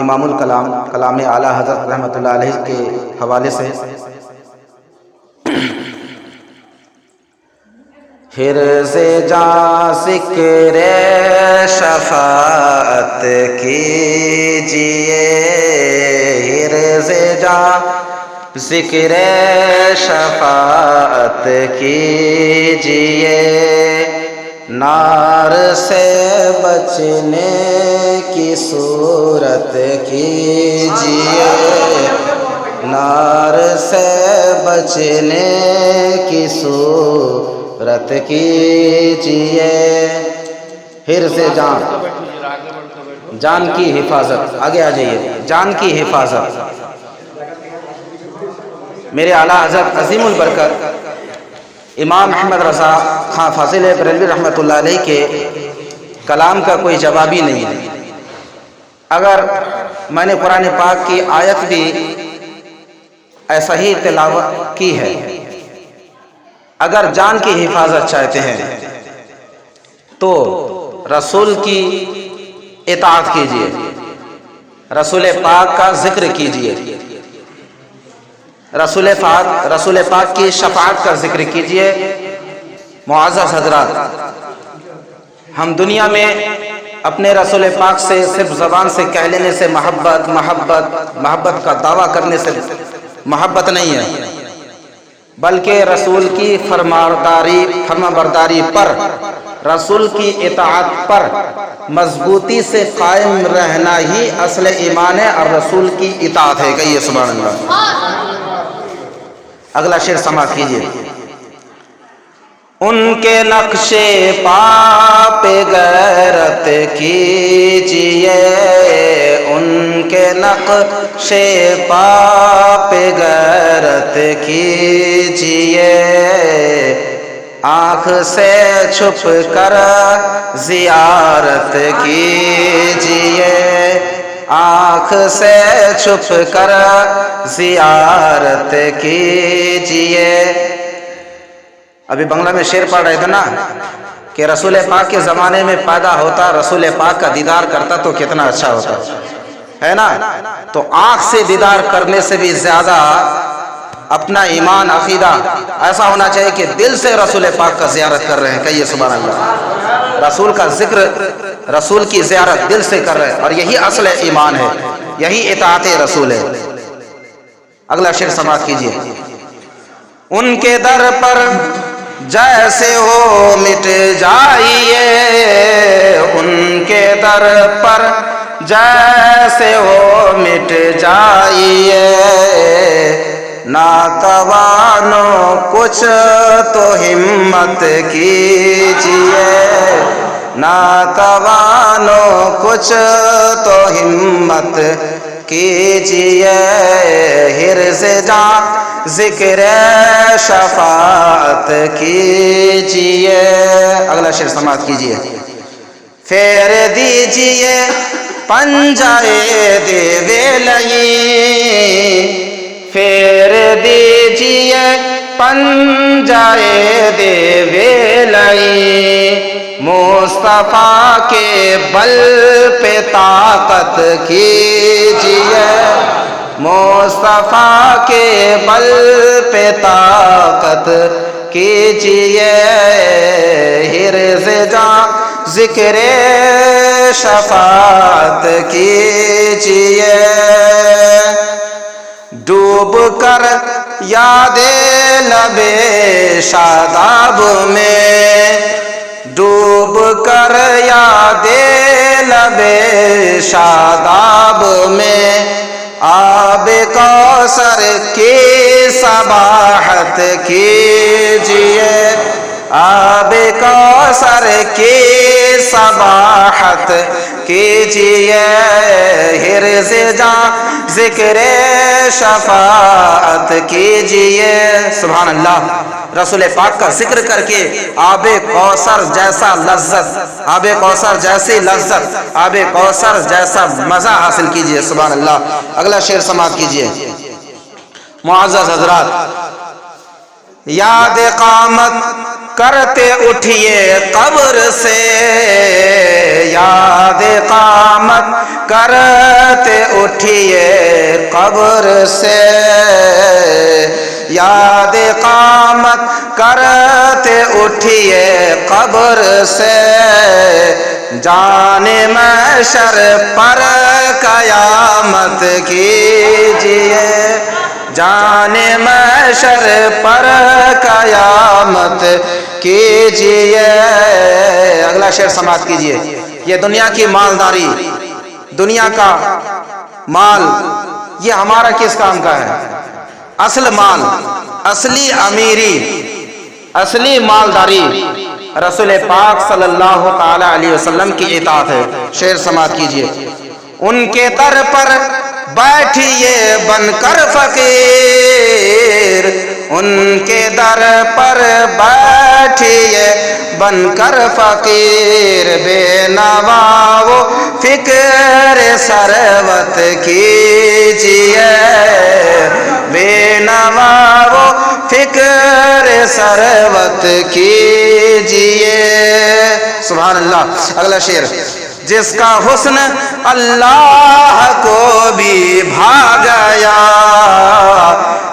امام الکلام کلام اعلیٰ حضرت رحمۃ اللہ علیہ کے حوالے سے حرز جاں ذکر شفاعت کیجئے، حرز جاں ذکر شفاعت کیجئے، نار سے بچنے کی صورت کیجئے، نار سے بچنے کی صورت کیجئے، حرز جان، جان کی حفاظت، آگے آ جائیے، جان کی حفاظت۔ میرے اعلیٰ حضرت عظیم البرکت امام احمد رضا خان فاضل بریلوی رحمۃ اللہ علیہ کے کلام کا کوئی جواب ہی نہیں ہے۔ اگر میں نے قرآن پاک کی آیت بھی ایسا ہی تلاوت کی ہے، اگر جان کی حفاظت چاہتے ہیں تو رسول کی اطاعت کیجئے، رسول پاک کا ذکر کیجئے، رسول پاک کی شفاعت کا ذکر کیجئے۔ معزز حضرات، ہم دنیا میں اپنے رسول پاک سے صرف زبان سے کہہ لینے سے محبت کا دعویٰ کرنے سے محبت نہیں ہے، بلکہ رسول کی فرمانبرداری پر، رسول کی اطاعت پر مضبوطی سے قائم رہنا ہی اصل ایمان ہے اور رسول کی اطاعت ہے۔ کہیے سبحان اللہ۔ اگلا شعر سماعت کیجئے۔ ان کے نقش پا پہ غیرت کیجئے، ان کے نقش پا پہ غیرت کیجئے، آنکھ سے چھپ کر زیارت کیجئے، آنکھ سے چھپ کر زیارت کیجئے۔ ابھی بنگلہ میں شعر پڑھ رہے تھے نا کہ رسول پاک کے زمانے میں پیدا ہوتا، رسول پاک کا دیدار کرتا تو کتنا اچھا ہوتا ہے نا۔ تو آنکھ سے دیدار کرنے سے بھی زیادہ اپنا ایمان عقیدہ ایسا ہونا چاہیے کہ دل سے رسول پاک کا زیارت کر رہے ہیں۔ کہیے سبحان اللہ۔ رسول کا ذکر، رسول کی زیارت دل سے کر رہے ہیں، اور یہی اصل ایمان ہے، یہی اطاعت رسول ہے۔ اگلا شعر سماعت کیجئے۔ ان کے در پر جیسے ہو مٹ جائیے، ان کے در پر جیسے ہو مٹ جائیے، ناتوانو کچھ تو ہمت کیجئے، ناتوانو کچھ تو ہمت کیجئے، حرز جاں ذکر شفاعت کیجئے۔ اگلا شعر سماعت کیجئے۔ پھیر دیجئے پنجائے دیوے لئی، پھیر دیجئے پنجائے دیوے لئی، مصطفیٰ کے بل پہ طاقت کیجئے، مصطفیٰ کے بل پہ طاقت کیجئے، حرز جاں ذکر شفاعت کیجئے، ڈوب کر یاد لب شاداب میں، ڈوب کر یاد لب شاداب میں، آب کوثر کی سباحت کیجئے، آب کوثر کی سباحت کیجئے، حرز جاں ذکر شفاعت کیجئے۔ سبحان اللہ۔ رسول پاک کا ذکر کر کے آب کوثر جیسا لذت، آب کوثر جیسی لذت، آب کوثر جیسا مزہ حاصل کیجئے۔ سبحان اللہ۔ اگلا شعر سماعت کیجئے۔ معزز حضرات، یاد قامت کرتے اٹھیے قبر سے، یاد قامت کرتے اٹھیے قبر سے، یاد قامت کرتے اٹھیے قبر سے، جان محشر پر قیامت کیجیے، جان محشر پر قیامت کیجیے۔ اگلا شعر سماعت کیجیے۔ یہ دنیا کی مالداری، دنیا کا مال، یہ ہمارا کس کام کا ہے؟ اصل مال، اصلی امیری، اصلی مالداری رسول پاک صلی اللہ تعالی علیہ وسلم کی اطاعت ہے۔ شعر سماعت کیجیے۔ ان کے در پر بیٹھیے بن کر فقیر، ان کے در پر بیٹھیے بن کر فقیر، بے نوا و فکر ثروت کیجیے، بے نوا و فکر ثروت کیجیے۔ سبحان اللہ۔ اگلا شعر۔ جس کا حسن اللہ کو بھی بھا گیا،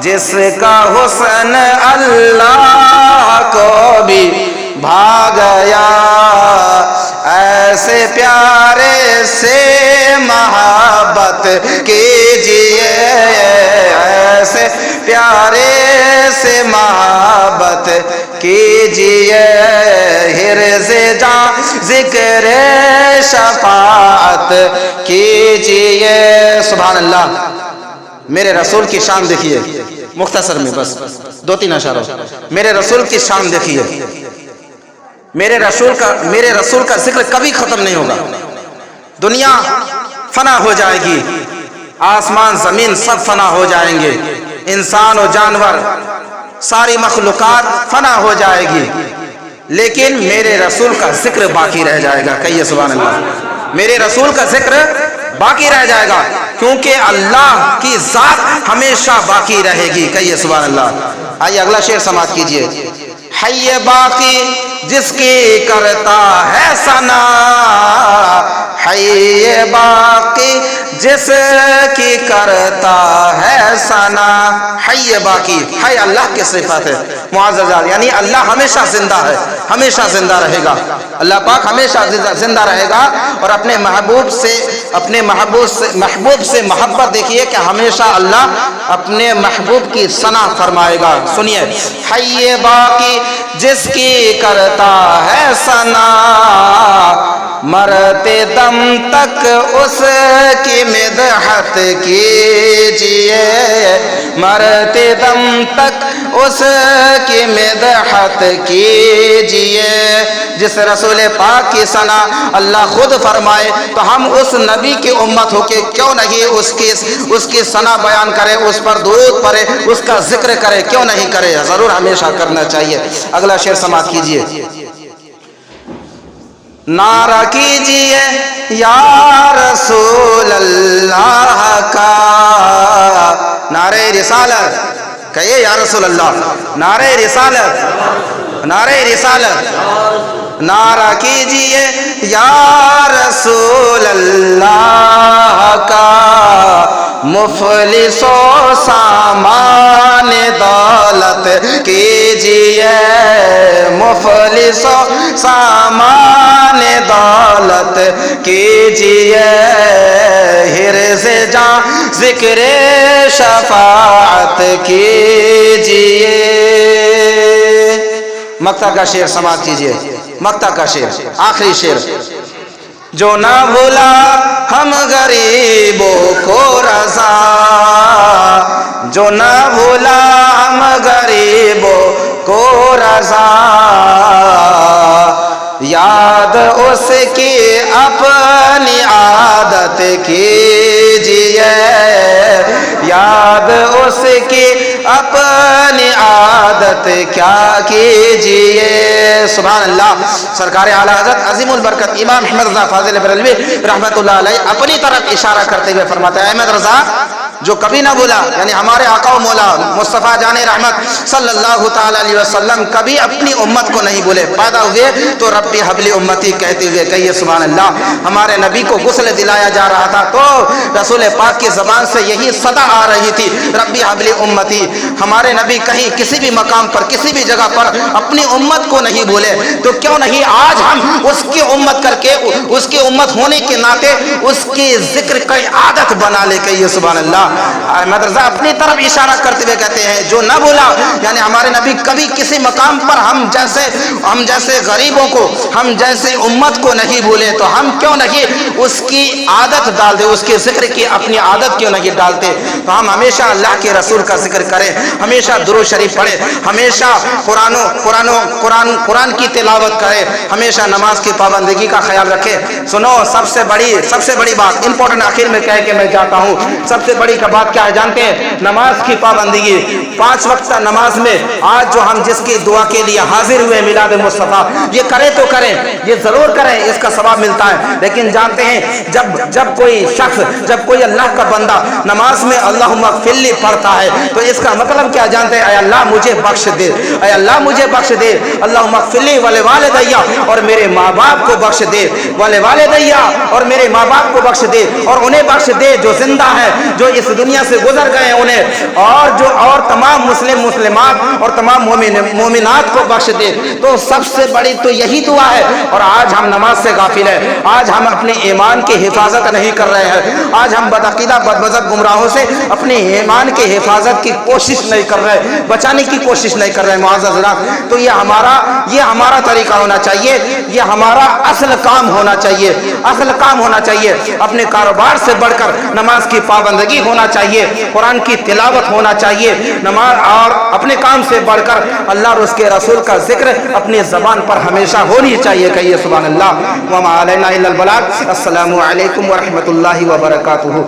جس کا حسن اللہ کو بھی بھا گیا، ایسے پیارے سے محبت کیجیے، ایسے پیارے سے محبت کیجیے، حرز جاں ذکر شفاعت کیجیے۔ سبحان اللہ۔ میرے رسول کی شان دیکھیے، مختصر میں بس 2-3 اشاروں۔ میرے رسول کی شان دیکھیے۔ میرے رسول کا ذکر کبھی ختم نہیں ہوگا۔ دنیا فنا ہو جائے گی، آسمان زمین سب فنا ہو جائیں گے، انسان و جانور ساری مخلوقات فنا ہو جائے گی، لیکن میرے رسول کا ذکر باقی رہ جائے گا۔ کہیے سبحان اللہ۔ میرے رسول کا ذکر باقی رہ جائے گا، کیونکہ اللہ کی ذات ہمیشہ باقی رہے گی۔ کہیے سبحان اللہ۔ آئیے اگلا شعر سماعت کیجیے۔ حی باقی جس کی کرتا ہے ثنا، حی باقی جس کی کرتا ہے ثنا، حی باقی، حی اللہ کی صفت ہے معززات، یعنی اللہ ہمیشہ زندہ ہے، ہمیشہ زندہ رہے گا۔ اللہ پاک ہمیشہ زندہ رہے گا، اور اپنے محبوب سے محبت دیکھیے کہ ہمیشہ اللہ اپنے محبوب کی ثنا فرمائے گا۔ سنیے۔ حی باقی جس کی کرتا ہے ثنا، مرتے دم تک اس کی مدحت کیجیے، مرتے دم تک اس کی مدحت کیجیے۔ جس رسول پاک کی ثنا اللہ خود فرمائے، تو ہم اس نبی کی امت ہو کے کیوں نہیں اس کی ثنا بیان کریں، اس پر درود پڑھیں، اس کا ذکر کریں، کیوں نہیں کریں؟ ضرور ہمیشہ کرنا چاہیے۔ اگلا شعر سماعت کیجیے۔ نعرہ کیجیے یا رسول اللہ کا، نعرہ رسالت، کہیے یا رسول اللہ، نعرہ رسالت، نعرہ رسالت، نعرہ کیجیے یا رسول اللہ کا، مفلس و سامان دولت کیجیے، مفلس و سامان دولت کیجیے، حرز جاں ذکر شفاعت کیجیے۔ مقطع کا شعر سماعت کیجیے۔ مقطع کا شعر، آخری شعر۔ جو نہ بھولا ہم غریبوں کو رضا، جو نہ بھولا ہم غریبوں کو رضا، یاد اس کی اپنی عادت کیجیے، یاد اس کی اپنی عادت کیا کیجیے۔ سبحان اللہ۔ سرکار اعلی حضرت عظیم البرکت امام احمد رضا فاضل بریلوی رحمۃ اللہ علیہ اپنی طرف اشارہ کرتے ہوئے فرماتے ہیں احمد رضا جو کبھی نہ بولا، یعنی ہمارے آقا و مولا مصطفیٰ جان رحمت صلی اللہ تعالی علیہ وسلم کبھی اپنی امت کو نہیں بولے، پیدا ہوئے تو ربی حبلی امتی کہتے ہوئے کہیے سبحان اللہ۔ ہمارے نبی کو غسل دلایا جا رہا تھا تو رسول پاک کی زبان سے یہی صدا آ رہی تھی، ربی حبلی امتی۔ ہمارے نبی کہیں کسی بھی مقام پر کسی بھی جگہ پر اپنی امت کو نہیں بولے، تو کیوں نہیں آج ہم اس کی امت کر کے، اس کی امت ہونے کے ناطے اس کے ذکر کا عادت بنا لے، کہیے سبحان اللہ۔ احمد رضا اپنی طرف اشارہ کرتے ہوئے کہتے ہیں جو نہ بولا، یعنی ہمارے نبی کبھی کسی مقام پر ہم جیسے غریبوں کو، ہم جیسے امت کو نہیں بولے، تو ہم کیوں نہیں اس کی عادت ڈال دے، اس کے ذکر کی اپنی عادت کیوں نہیں ڈالتے؟ تو ہم ہمیشہ اللہ کے رسول کا ذکر کریں، ہمیشہ درود شریف پڑھیں، ہمیشہ قرآن کی تلاوت کریں، ہمیشہ نماز کی پابندگی کا خیال رکھیں۔ سنو، سب سے بڑی بات امپورٹنٹ آخر میں کہہ کے میں جاتا ہوں، سب سے بڑی بات کیا ہے جانتے ہیں؟ نماز کی پابندگی۔ 5 وقت نماز میں آج جو ہم جس کی دعا کے لیے حاضر ہوئے میلاد مصطفیٰ، یہ کریں تو کریں، یہ ضرور کریں، اس کا ثواب ملتا ہے۔ لیکن جانتے ہیں جب کوئی شخص، جب کوئی اللہ کا بندہ نماز میں اللہم اغفر لی پڑھتا ہے تو اس کا مطلب کیا جانتے ہیں؟ اے اللہ مجھے بخش دے، اے اللہ مجھے بخش دے، اللہم اغفر لی ولوالدیّ، اور میرے ماں باپ کو بخش دے، ولوالدیّ، اور میرے ماں باپ کو بخش دے، اور انہیں بخش دے جو زندہ ہے، جو اس دنیا سے گزر گئے انہیں، اور تمام مسلمات اور تمام مومنات کو بخش دے۔ تو سب سے بڑی تو یہی دعا ہے، اور آج ہم نماز سے غافل ہیں، آج ہم اپنے ایمان کی حفاظت نہیں کر رہے ہیں، آج ہم بدعقیدہ بدمذہب گمراہوں سے اپنے ایمان کی حفاظت کی کوشش نہیں کر رہے، بچانے کی کوشش نہیں کر رہے معزز حضرات۔ تو یہ ہمارا طریقہ ہونا چاہیے، یہ ہمارا اصل کام ہونا چاہیے، اصل کام ہونا چاہیے۔ اپنے کاروبار سے بڑھ کر نماز کی پابندگی ہونا چاہیے، قرآن کی تلاوت ہونا چاہیے، نماز، اور اپنے کام سے بڑھ کر اللہ اور اس کے رسول کا ذکر اپنی زبان پر ہمیشہ ہونی چاہیے، کہیے سبحان اللہ۔ وما علینا الا البلاغ۔ السلام علیکم ورحمۃ اللہ وبرکاتہ۔